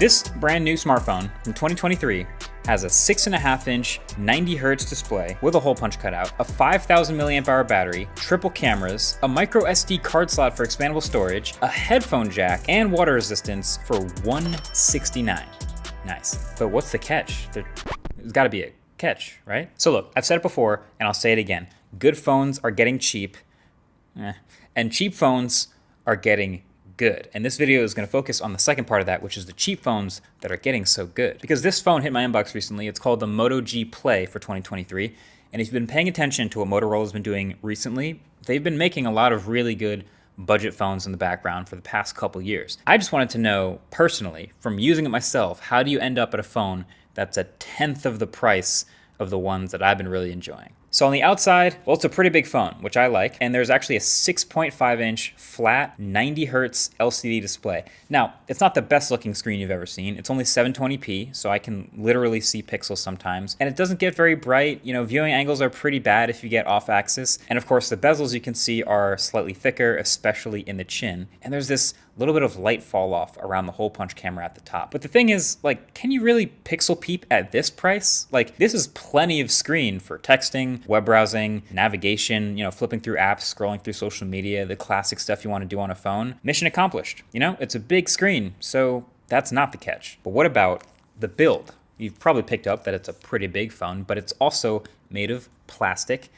This brand new smartphone from 2023 has a 6.5-inch 90Hz display with a hole punch cutout, a 5,000 mAh battery, triple cameras, a micro SD card slot for expandable storage, a headphone jack, and water resistance for $169. Nice. But what's the catch? There's gotta be a catch, right? So look, I've said it before and I'll say it again. Good phones are getting cheap, and cheap phones are getting good. And this video is going to focus on the second part of that, which is the cheap phones that are getting so good. Because this phone hit my inbox recently. It's called the Moto G Play for 2023. And if you've been paying attention to what Motorola's been doing recently, they've been making a lot of really good budget phones in the background for the past couple years. I just wanted to know personally, from using it myself, how do you end up at a phone that's a tenth of the price of the ones that I've been really enjoying? So on the outside, well, it's a pretty big phone, which I like, and there's actually a 6.5-inch flat 90Hz LCD display. Now, it's not the best looking screen you've ever seen. It's only 720p, so I can literally see pixels sometimes, and it doesn't get very bright. You know, viewing angles are pretty bad if you get off axis, and of course the bezels you can see are slightly thicker, especially in the chin, and there's this little bit of light fall off around the hole punch camera at the top. But the thing is, like, can you really pixel peep at this price? Like, this is plenty of screen for texting, web browsing, navigation, you know, flipping through apps, scrolling through social media, the classic stuff you want to do on a phone. Mission accomplished. You know, it's a big screen, so that's not the catch. But what about the build? You've probably picked up that it's a pretty big phone, but it's also made of plastic.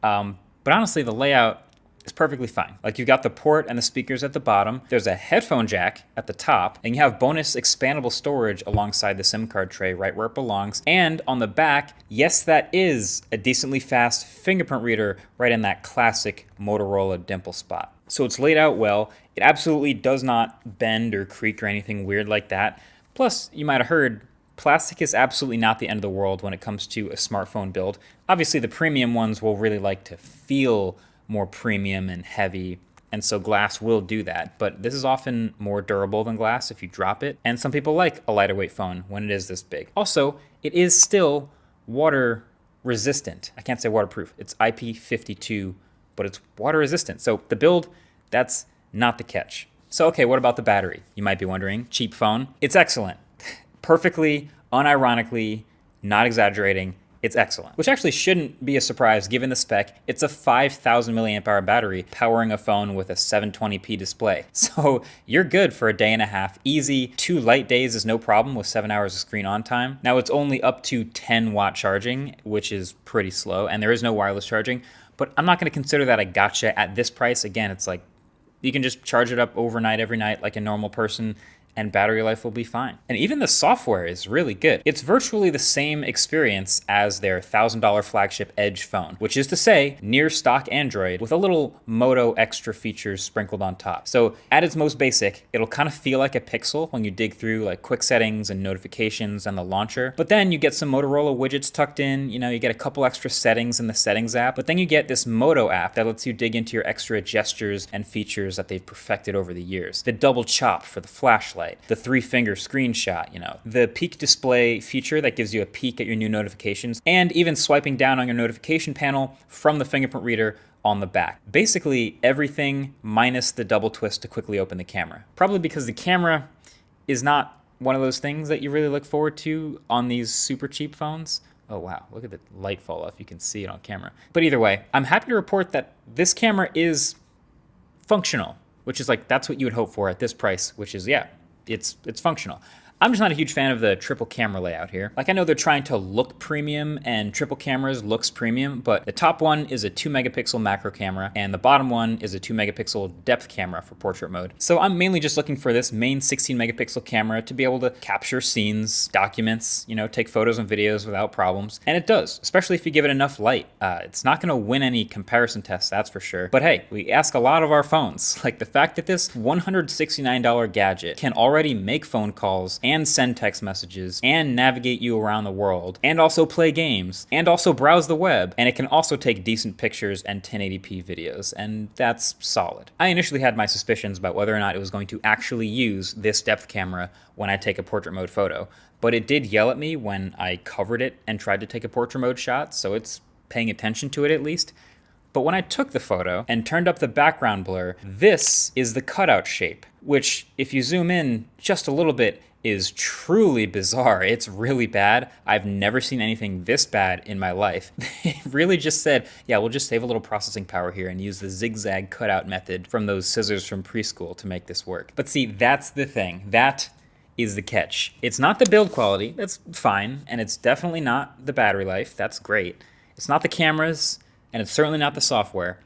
But honestly, the layout is perfectly fine. Like, you've got the port and the speakers at the bottom. There's a headphone jack at the top, and you have bonus expandable storage alongside the SIM card tray right where it belongs. And on the back, yes, that is a decently fast fingerprint reader right in that classic Motorola dimple spot. So it's laid out well. It absolutely does not bend or creak or anything weird like that. Plus, you might have heard, plastic is absolutely not the end of the world when it comes to a smartphone build. Obviously, the premium ones will really like to feel more premium and heavy, and so glass will do that, but this is often more durable than glass if you drop it, and some people like a lighter weight phone when it is this big. Also, it is still water resistant. I can't say waterproof. It's IP52, but it's water resistant. So the build, that's not the catch. So okay, what about the battery? You might be wondering. Cheap phone. It's excellent. Perfectly, unironically, not exaggerating, it's excellent, which actually shouldn't be a surprise given the spec. It's a 5,000 mAh battery powering a phone with a 720p display. So you're good for a day and a half. Easy. 2 light days is no problem with 7 hours of screen on time. Now it's only up to 10-watt charging, which is pretty slow, and there is no wireless charging, but I'm not going to consider that a gotcha at this price. Again, it's like you can just charge it up overnight every night like a normal person, and battery life will be fine. And even the software is really good. It's virtually the same experience as their $1,000 flagship Edge phone, which is to say, near stock Android with a little Moto extra features sprinkled on top. So at its most basic, it'll kind of feel like a Pixel when you dig through like quick settings and notifications and the launcher. But then you get some Motorola widgets tucked in, you know, you get a couple extra settings in the settings app, but then you get this Moto app that lets you dig into your extra gestures and features that they've perfected over the years. The double chop for the flashlight, the 3-finger screenshot, you know, the peek display feature that gives you a peek at your new notifications, and even swiping down on your notification panel from the fingerprint reader on the back. Basically everything minus the double twist to quickly open the camera. Probably because the camera is not one of those things that you really look forward to on these super cheap phones. Oh wow, look at the light fall off. You can see it on camera. But either way, I'm happy to report that this camera is functional, which is like, that's what you would hope for at this price, which is, yeah, it's functional. I'm just not a huge fan of the triple camera layout here. Like, I know they're trying to look premium and triple cameras looks premium, but the top one is a 2 megapixel macro camera and the bottom one is a 2 megapixel depth camera for portrait mode. So I'm mainly just looking for this main 16 megapixel camera to be able to capture scenes, documents, you know, take photos and videos without problems. And it does, especially if you give it enough light. It's not gonna win any comparison tests, that's for sure. But hey, we ask a lot of our phones. Like, the fact that this $169 gadget can already make phone calls and send text messages and navigate you around the world and also play games and also browse the web, and it can also take decent pictures and 1080p videos, and that's solid. I initially had my suspicions about whether or not it was going to actually use this depth camera when I take a portrait mode photo, but it did yell at me when I covered it and tried to take a portrait mode shot, so it's paying attention to it at least. But when I took the photo and turned up the background blur, this is the cutout shape, which if you zoom in just a little bit, is truly bizarre. It's really bad. I've never seen anything this bad in my life. It really just said, yeah, we'll just save a little processing power here and use the zigzag cutout method from those scissors from preschool to make this work. But see, that's the thing. That is the catch. It's not the build quality. That's fine. And it's definitely not the battery life. That's great. It's not the cameras, and it's certainly not the software.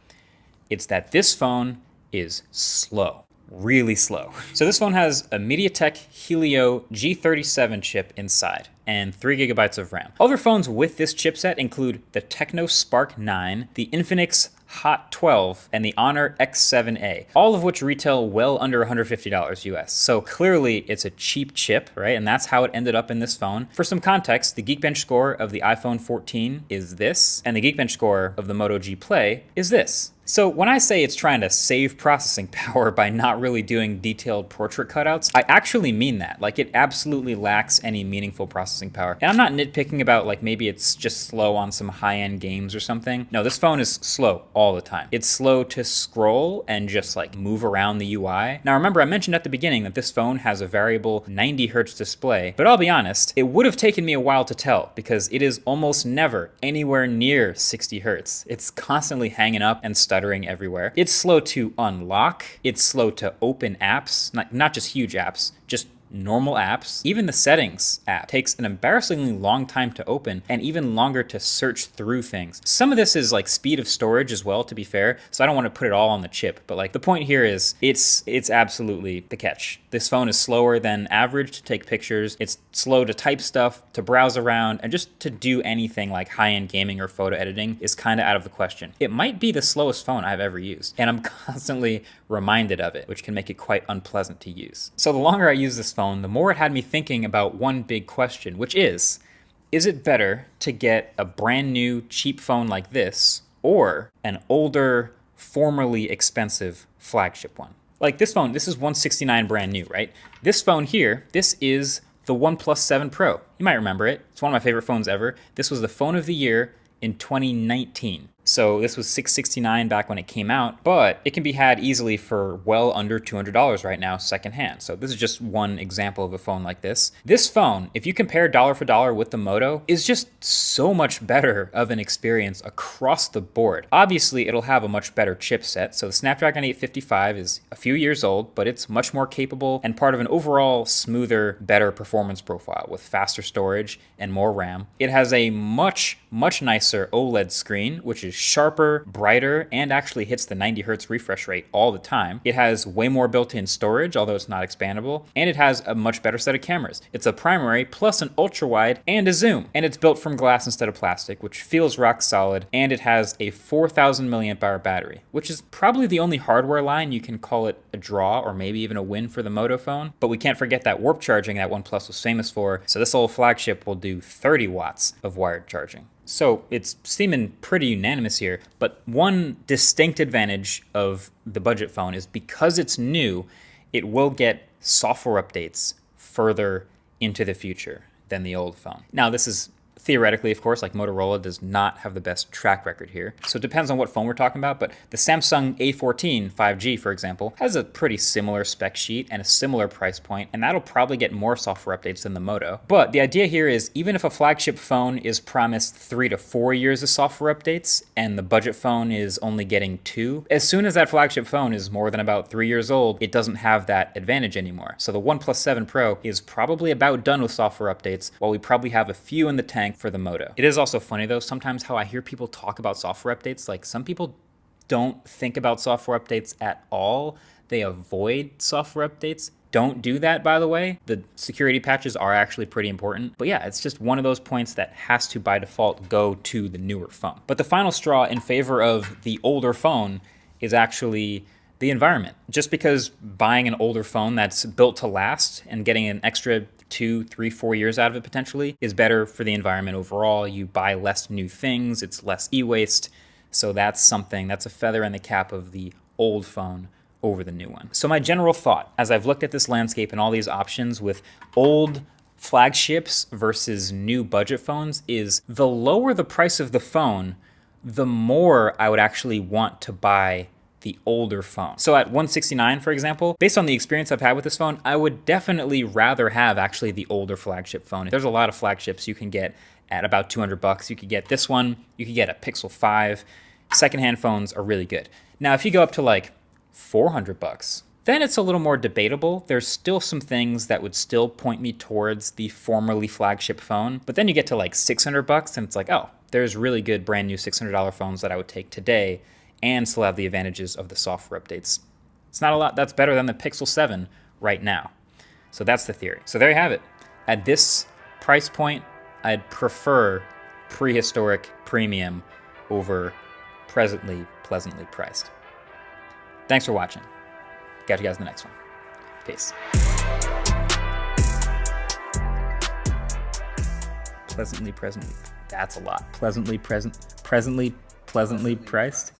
It's that this phone is slow. Really slow. So this phone has a MediaTek Helio G37 chip inside and 3 gigabytes of RAM. Other phones with this chipset include the Tecno Spark 9, the Infinix Hot 12, and the Honor X7A, all of which retail well under $150 US. So clearly it's a cheap chip, right? And that's how it ended up in this phone. For some context, the Geekbench score of the iPhone 14 is this, and the Geekbench score of the Moto G Play is this. So when I say it's trying to save processing power by not really doing detailed portrait cutouts, I actually mean that. Like, it absolutely lacks any meaningful processing power. And I'm not nitpicking about like maybe it's just slow on some high-end games or something. No, this phone is slow all the time. It's slow to scroll and just like move around the UI. Now remember, I mentioned at the beginning that this phone has a variable 90 hertz display, but I'll be honest, it would have taken me a while to tell because it is almost never anywhere near 60 hertz. It's constantly hanging up and stuttering everywhere. It's slow to unlock. It's slow to open apps, not just huge apps, just normal apps. Even the settings app takes an embarrassingly long time to open and even longer to search through things. Some of this is like speed of storage as well, to be fair, so I don't want to put it all on the chip, but like the point here is it's absolutely the catch. This phone is slower than average to take pictures. It's slow to type stuff, to browse around, and just to do anything like high-end gaming or photo editing is kind of out of the question. It might be the slowest phone I've ever used, and I'm constantly reminded of it, which can make it quite unpleasant to use. So the longer I use this phone, the more it had me thinking about one big question, which is it better to get a brand new cheap phone like this or an older, formerly expensive flagship one? Like this phone, this is $169 brand new, right? This phone here, this is the OnePlus 7 Pro. You might remember it. It's one of my favorite phones ever. This was the phone of the year in 2019. So this was $669 back when it came out, but it can be had easily for well under $200 right now secondhand. So this is just one example of a phone like this. This phone, if you compare dollar for dollar with the Moto, is just so much better of an experience across the board. Obviously, it'll have a much better chipset. So the Snapdragon 855 is a few years old, but it's much more capable and part of an overall smoother, better performance profile with faster storage and more RAM. It has a much nicer OLED screen, which is sharper, brighter, and actually hits the 90 hertz refresh rate all the time. It has way more built-in storage, although it's not expandable, and it has a much better set of cameras. It's a primary plus an ultra-wide and a zoom, and it's built from glass instead of plastic, which feels rock solid, and it has a 4,000 milliamp hour battery, which is probably the only hardware line you can call it a draw or maybe even a win for the Moto phone. But we can't forget that warp charging that OnePlus was famous for, so this old flagship will do 30 watts of wired charging. So it's seeming pretty unanimous here, but one distinct advantage of the budget phone is because it's new, it will get software updates further into the future than the old phone. Now, this is theoretically, of course, like Motorola does not have the best track record here. So it depends on what phone we're talking about, but the Samsung A14 5G, for example, has a pretty similar spec sheet and a similar price point, and that'll probably get more software updates than the Moto. But the idea here is even if a flagship phone is promised 3 to 4 years of software updates and the budget phone is only getting 2, as soon as that flagship phone is more than about 3 years old, it doesn't have that advantage anymore. So the OnePlus 7 Pro is probably about done with software updates, while we probably have a few in the tank for the Moto. It is also funny though, sometimes how I hear people talk about software updates, like some people don't think about software updates at all. They avoid software updates. Don't do that, by the way. The security patches are actually pretty important. But yeah, it's just one of those points that has to, by default, go to the newer phone. But the final straw in favor of the older phone is actually the environment. Just because buying an older phone that's built to last and getting an extra 2, 3, 4 years out of it potentially is better for the environment overall. You buy less new things, it's less e-waste. So that's a feather in the cap of the old phone over the new one. So my general thought, as I've looked at this landscape and all these options with old flagships versus new budget phones, is the lower the price of the phone, the more I would actually want to buy the older phone. So at $169, for example, based on the experience I've had with this phone, I would definitely rather have actually the older flagship phone. There's a lot of flagships you can get at about $200. You could get this one, you could get a Pixel 5. Secondhand phones are really good. Now, if you go up to like $400, then it's a little more debatable. There's still some things that would still point me towards the formerly flagship phone. But then you get to like $600 and it's like, oh, there's really good brand new $600 phones that I would take today and still have the advantages of the software updates. It's not a lot. That's better than the Pixel 7 right now. So that's the theory. So there you have it. At this price point, I'd prefer prehistoric premium over presently pleasantly priced. Thanks for watching. Catch you guys in the next one. Peace. Presently, that's a lot. Presently, pleasantly priced.